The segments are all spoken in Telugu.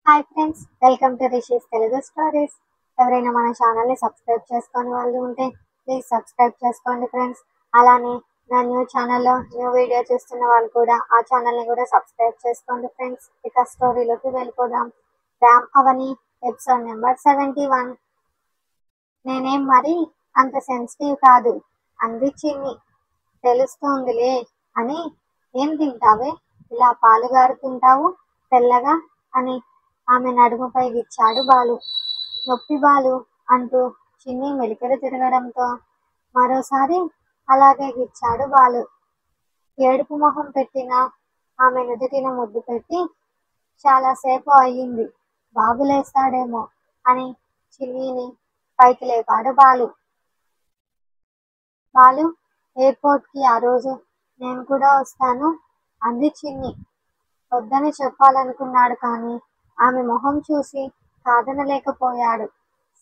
Hi friends, welcome to rishis Telugu stories. ఎవరైనా మన ఛానల్ని సబ్స్క్రైబ్ చేసుకొని వాళ్ళు ఉంటే ప్లీజ్ సబ్స్క్రైబ్ చేసుకోండి ఫ్రెండ్స్. అలానే నా న్యూ ఛానల్లో న్యూ వీడియో చూస్తున్న వాళ్ళు కూడా ఆ ఛానల్ని కూడా సబ్స్క్రైబ్ చేసుకోండి ఫ్రెండ్స్. ఇక స్టోరీలోకి వెళ్ళిపోదాం. రామ్ అవని ఎపిసోడ్ నెంబర్ 71. నేనేం మరి అంత సెన్సిటివ్ కాదు అంది చిన్ని. తెలుస్తోందిలే అని. ఏం తింటావే ఇలా పాలుగారుతుంటావు తెల్లగా అని ఆమె నడుముపై గిచ్చాడు బాలు. నొప్పి బాలు అంటూ చిన్ని మెలికలు తిరగడంతో మరోసారి అలాగే గిచ్చాడు బాలు. ఏడుపు మొహం పెట్టిన ఆమె నుదుటిన ముద్దు పెట్టి చాలాసేపు అయ్యింది, బాబు లేస్తాడేమో అని చిన్నిని పైకి లేపాడు బాలు. బాలు, ఎయిర్పోర్ట్కి ఆ రోజు నేను కూడా వస్తాను అంది చిన్ని. వద్దని చెప్పాలనుకున్నాడు కానీ ఆమె మొహం చూసి కాదనలేకపోయాడు.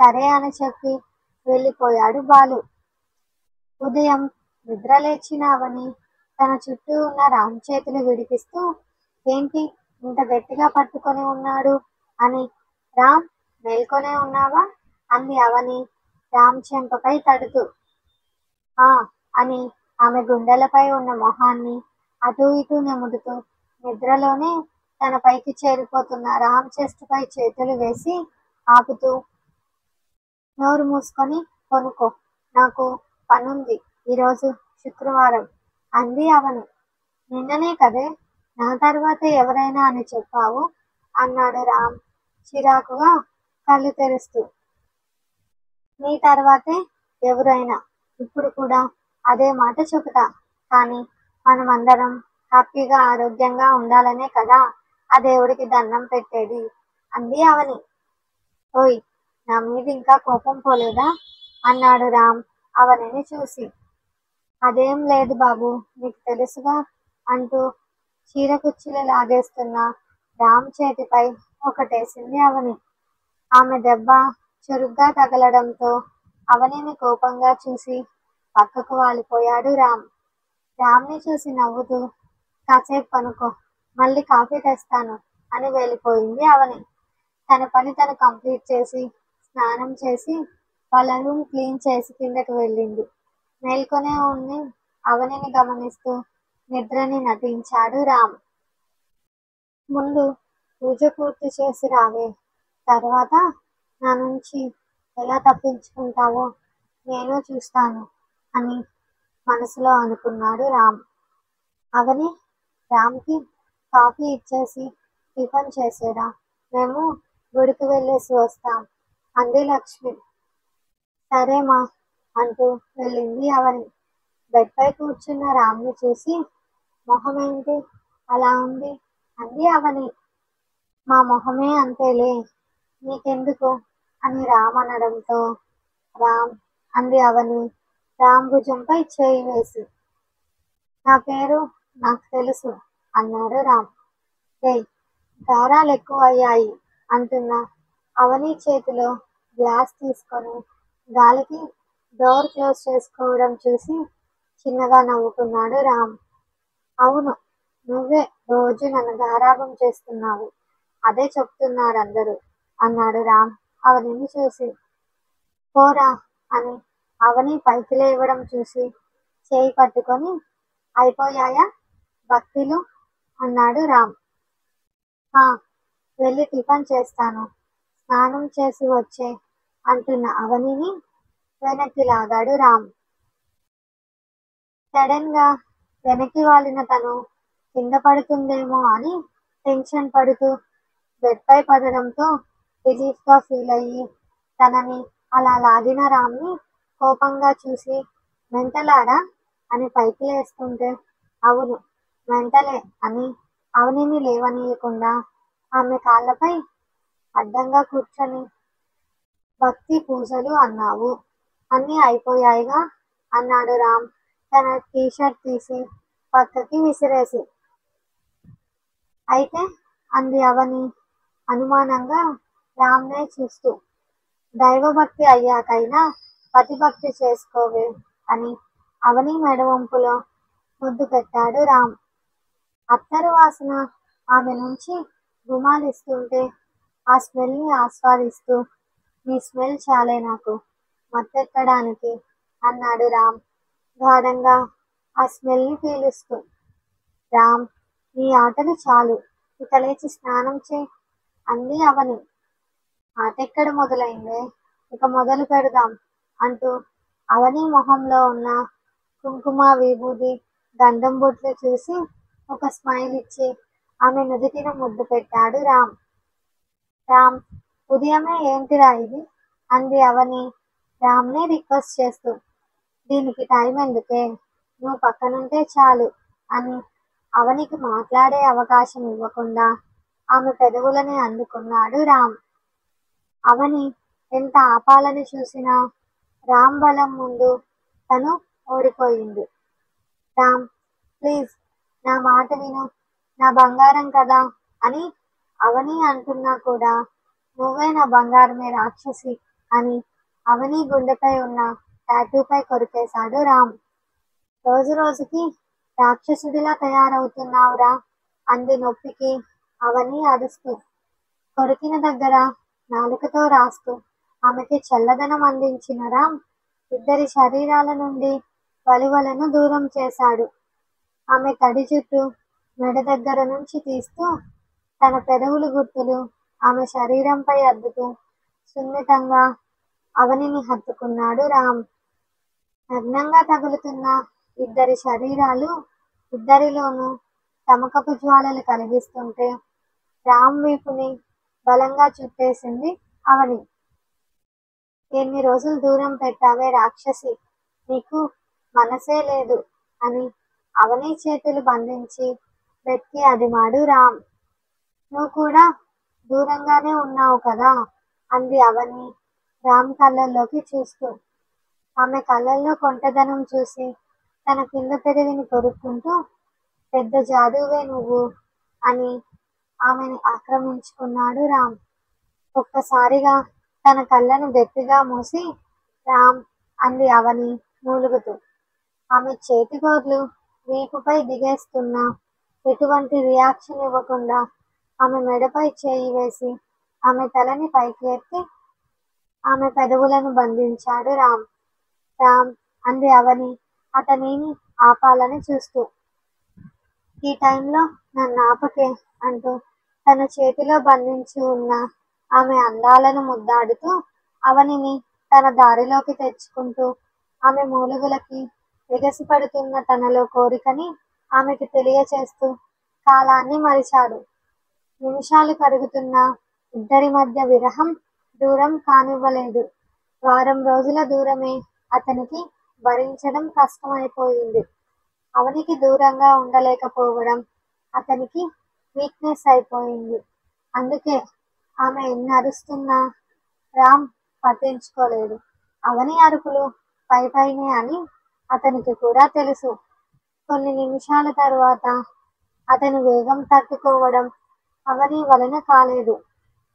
సరే అని చెప్పి వెళ్ళిపోయాడు బాలు. ఉదయం నిద్రలేచినావని తన చుట్టూ ఉన్న రామ్ చేతులు విడిపిస్తూ ఏంటి ఇంత గట్టిగా పట్టుకొని ఉన్నాడు అని. రామ్, మేల్కొనే ఉన్నావా అంది అవని రామ్ చెంపపై తడుతూ. ఆ అని ఆమె గుండెలపై ఉన్న మొహాన్ని అటూ ఇటూ నెముడుతూ నిద్రలోనే తన పైకి చేరిపోతున్న రామ్ చెస్ట్ పై చేతులు వేసి ఆపుతూ, నోరు మూసుకొని కొనుక్కో, నాకు పనుంది ఈరోజు శుక్రవారం అంది అవని. నిన్ననే కదే నా తర్వాతే ఎవరైనా అని చెప్పావు అన్నాడు రామ్ చిరాకుగా కళ్ళు తెరుస్తూ. నీ తర్వాతే ఎవరైనా ఇప్పుడు కూడా అదే మాట చెబుతా, కానీ మనమందరం హ్యాపీగా ఆరోగ్యంగా ఉండాలనే కదా ఆ దేవుడికి దండం పెట్టేది అంది అవని. ఓయ్, నా మీద ఇంకా కోపం పోలేదా అన్నాడు రామ్ అవనిని చూసి. అదేం లేదు బాబు, నీకు తెలుసుగా అంటూ చీర కుచ్చులు లాగేస్తున్న రామ్ చేతిపై ఒకటేసింది అవని. ఆమె దెబ్బ చురుగ్గా తగలడంతో అవనిని కోపంగా చూసి పక్కకు వాలిపోయాడు రామ్. రామ్ని చూసి నవ్వుతూ, కాసేపు పనుకో, మళ్ళీ కాఫీ తెస్తాను అని వెళ్ళిపోయింది అవని. తన పని తను కంప్లీట్ చేసి స్నానం చేసి వాళ్ళ రూమ్ క్లీన్ చేసి కిందకి వెళ్ళింది. మేల్కొనే ఉండి అవనిని గమనిస్తూ నిద్రని నటించాడు రామ్. ముందు పూజ పూర్తి చేసి రావే, తర్వాత నా నుంచి ఎలా తప్పించుకుంటావో నేను చూస్తాను అని మనసులో అనుకున్నాడు రామ్. అవని, రామ్కి కాఫీ ఇచ్చేసి టిఫిన్ చేసేరా, మేము గుడికి వెళ్ళేసి వస్తాం అంది లక్ష్మి. సరేమా అంటూ వెళ్ళింది అవని. బెడ్పై కూర్చున్న రామ్ని చూసి మొహం ఏంటి అలా ఉంది అంది అవని. మా మొహమే అంతేలే, నీకెందుకు అని రామ్ అనడంతో రామ్ అంది అవని రామ్ భుజంపై చేయి వేసి. నా పేరు నాకు తెలుసు అన్నాడు రామ్. రేయ్, గారాలు ఎక్కువయ్యాయి అంటున్న అవని చేతిలో గ్లాస్ తీసుకొని గాలికి డోర్ క్లోజ్ చేసుకోవడం చూసి చిన్నగా నవ్వుకున్నాడు రామ్. అవును, నువ్వే రోజు నన్ను గారాబం చేస్తున్నావు, అదే చెప్తున్నారందరూ అన్నాడు రామ్ అవనిని చూసి. పోరా అని అవని పైకి లేవడం చూసి చేయి పట్టుకొని, అయిపోయాయా భక్తిలు అన్నాడు రామ్. హా, వెళ్ళి టిఫిన్ చేస్తాను, స్నానం చేసి వచ్చే అంటున్న అవనిని వెనక్కి లాగాడు రామ్. సడన్ గా వెనక్కి వాలిన తను కింద పడుతుందేమో అని టెన్షన్ పడుతూ బెడ్పై పడడంతో రిలీఫ్ గా ఫీల్ అయ్యి తనని అలా లాగిన రామ్ని కోపంగా చూసి, మెంటలాడా అని పైకి లేస్తుంటే అవును మెంటలే అని అవనిని లేవనీయకుండా ఆమె కాళ్ళపై అడ్డంగా కూర్చొని, భక్తి పూజలు అన్నావు, అన్నీ అయిపోయాయిగా అన్నాడు రామ్ తన టీషర్ట్ తీసి పక్కకి విసిరేసి. అయితే అంది అవని అనుమానంగా రామ్నే చూస్తూ. దైవభక్తి అయ్యాకైనా పతిభక్తి చేసుకోవే అని అవని మెడవంపులో ముద్దు పెట్టాడు రామ్. అత్తరు వాసన ఆమె నుంచి గుమాలిస్తుంటే ఆ స్మెల్ని ఆస్వాదిస్తూ, నీ స్మెల్ చాలే నాకు మత్తెక్కడానికి అన్నాడు రామ్ గాఢంగా ఆ స్మెల్ని పీలుస్తూ. రామ్, నీ ఆటలు చాలు, ఇక లేచి స్నానం చే అంది అవని. ఆటెక్కడ మొదలైందే, ఇక మొదలు పెడదాం అంటూ అవని మొహంలో ఉన్న కుంకుమ, విభూది, గంధం బొట్లు చూసి ఒక స్మైల్ ఇచ్చి ఆమె నుదిటిన ముద్దు పెట్టాడు రామ్. రామ్, ఉదయమే ఏంటిరా ఇది అంది అవని రామ్ని రిక్వెస్ట్ చేస్తూ. దీనికి టైం ఎందుకే, నువ్వు పక్కనుంటే చాలు అని అవనికి మాట్లాడే అవకాశం ఇవ్వకుండా ఆమె పెదవులని అందుకున్నాడు రామ్. అవని ఎంత ఆపాలని చూసినా రామ్ బలం ముందు తను ఓడిపోయింది. రామ్, ప్లీజ్ నా మాట విను, నా బంగారం కదా అని అవని అంటున్నా కూడా నువ్వే నా బంగారమే రాక్షసి అని అవని గుండెపై ఉన్న టాటూపై కొరికేశాడు రామ్. రోజు రోజుకి రాక్షసుడిలా తయారవుతున్నావురా అంది నొప్పికి అవని అరుస్తూ. కొరికిన దగ్గర నాలుకతో రాస్తూ ఆమెకి చల్లదనం అందించిన రామ్ ఇద్దరి శరీరాల నుండి వలువలను దూరం చేశాడు. ఆమె తడి జుట్టు మెడ దగ్గర నుంచి తీస్తూ తన పెదవులు గుర్తులు ఆమె శరీరంపై అద్దుతూ సున్నితంగా అవనిని హత్తుకున్నాడు రామ్. నగ్నంగా తగులుతున్న ఇద్దరి శరీరాలు ఇద్దరిలోనూ తమకపు జ్వాలలు కలిగిస్తుంటే రామ్ వీపుని బలంగా చుట్టేసింది అవని. ఎన్ని రోజులు దూరం పెట్టావే రాక్షసి, నీకు మనసే లేదు అని అవని చేతులు బంధించి వెక్కి అదిమాడు రామ్. నువ్వు కూడా దూరంగానే ఉన్నావు కదా అంది అవని రామ్ కళ్ళల్లోకి చూస్తూ. ఆమె కళ్ళల్లో కొంటెదనం చూసి తన కింద పెదవిని కొరుక్కుంటూ, పెద్ద జాదువే నువ్వు అని ఆమెని ఆక్రమించుకున్నాడు రామ్. ఒక్కసారిగా తన కళ్ళను గట్టిగా మూసి రామ్ అంది అవని మూలుగుతూ. ఆమె చేతిగోర్లు వీపుపై దిగేస్తున్నా ఎటువంటి రియాక్షన్ ఇవ్వకుండా ఆమె మెడపై చేయి వేసి ఆమె తలని పైకి ఎత్తి ఆమె పెదవులను బంధించాడు రామ్. రామ్ అంది అవని అతనిని ఆపాలని చూస్తూ. ఈ టైంలో నన్ను ఆపకే అంటూ తన చేతిలో బంధించి ఉన్న ఆమె అందాలను ముద్దాడుతూ అవనిని తన దారిలోకి తెచ్చుకుంటూ ఆమె మూలుగులకి ఎగసిపడుతున్న తనలో కోరికని ఆమెకి తెలియచేస్తూ కాలాన్ని మరిచాడు. నిమిషాలు కరుగుతున్న ఇద్దరి మధ్య విరహం దూరం కానివ్వలేదు. వారం రోజుల దూరమే అతనికి భరించడం కష్టమైపోయింది. అవనికి దూరంగా ఉండలేకపోవడం అతనికి వీక్నెస్ అయిపోయింది. అందుకే ఆమె ఎన్ని అరుస్తున్నా రామ్ పట్టించుకోలేదు. అవని అరుపులు పైపైనే అని అతనికి కూడా తెలుసు. కొన్ని నిమిషాల తరువాత అతని వేగం తట్టుకోవడం అవని వలన కాలేదు.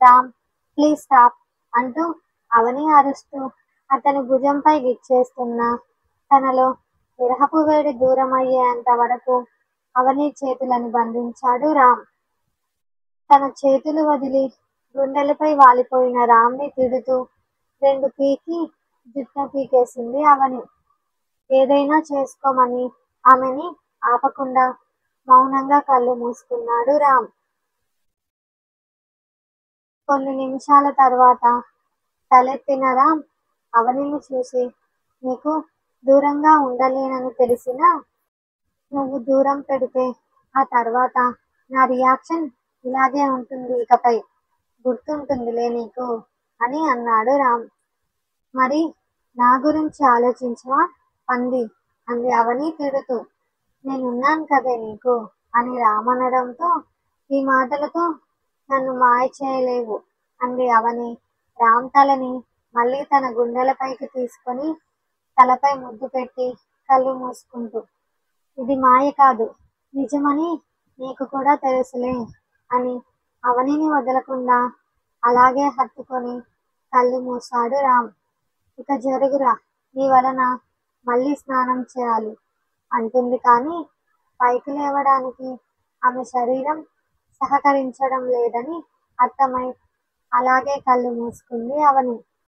రామ్, ప్లీజ్ స్టాప్ అంటూ అవని అరుస్తూ అతని భుజంపై గిచ్చేస్తున్నా తనలో విరహపు వేడి దూరమయ్యేంత వరకు అవని చేతులను బంధించాడు రామ్. తన చేతులు వదిలి గుండెలపై వాలిపోయిన రామ్ని తిడుతూ రెండు పీకి జుట్టు పీకేసింది అవని. ఏదైనా చేసుకోమని ఆమెని ఆపకుండా మౌనంగా కళ్ళు మూసుకున్నాడు రామ్. కొన్ని నిమిషాల తర్వాత తలెత్తిన రామ్ అవనిని చూసి, నీకు దూరంగా ఉండలేనని తెలిసినా నువ్వు దూరం పెడితే ఆ తర్వాత నా రియాక్షన్ ఇలాగే ఉంటుంది, ఇకపై గుర్తుంటుందిలే నీకు అని అన్నాడు రామ్. మరి నా గురించి ఆలోచించవా పంది అంది అవని తిడుతూ. నేనున్నాను కదే నీకు అని రామ్ అనడంతో ఈ మాటలతో నన్ను మాయ చేయలేవు అంది అవని రామ్ తలని మళ్ళీ తన గుండెలపైకి తీసుకొని తలపై ముద్దు పెట్టి కళ్ళు మూసుకుంటూ. ఇది మాయ కాదు, నిజమని నీకు కూడా తెలుసులే అని అవనిని వదలకుండా అలాగే హత్తుకొని కళ్ళు మూసాడు రామ్. ఇక జరుగురా, నీ వలన మళ్ళీ స్నానం చేయాలి అంటుంది కానీ పైకి లేవడానికి ఆమె శరీరం సహకరించడం లేదని అర్థమై అలాగే కళ్ళు మూసుకుంది అవని.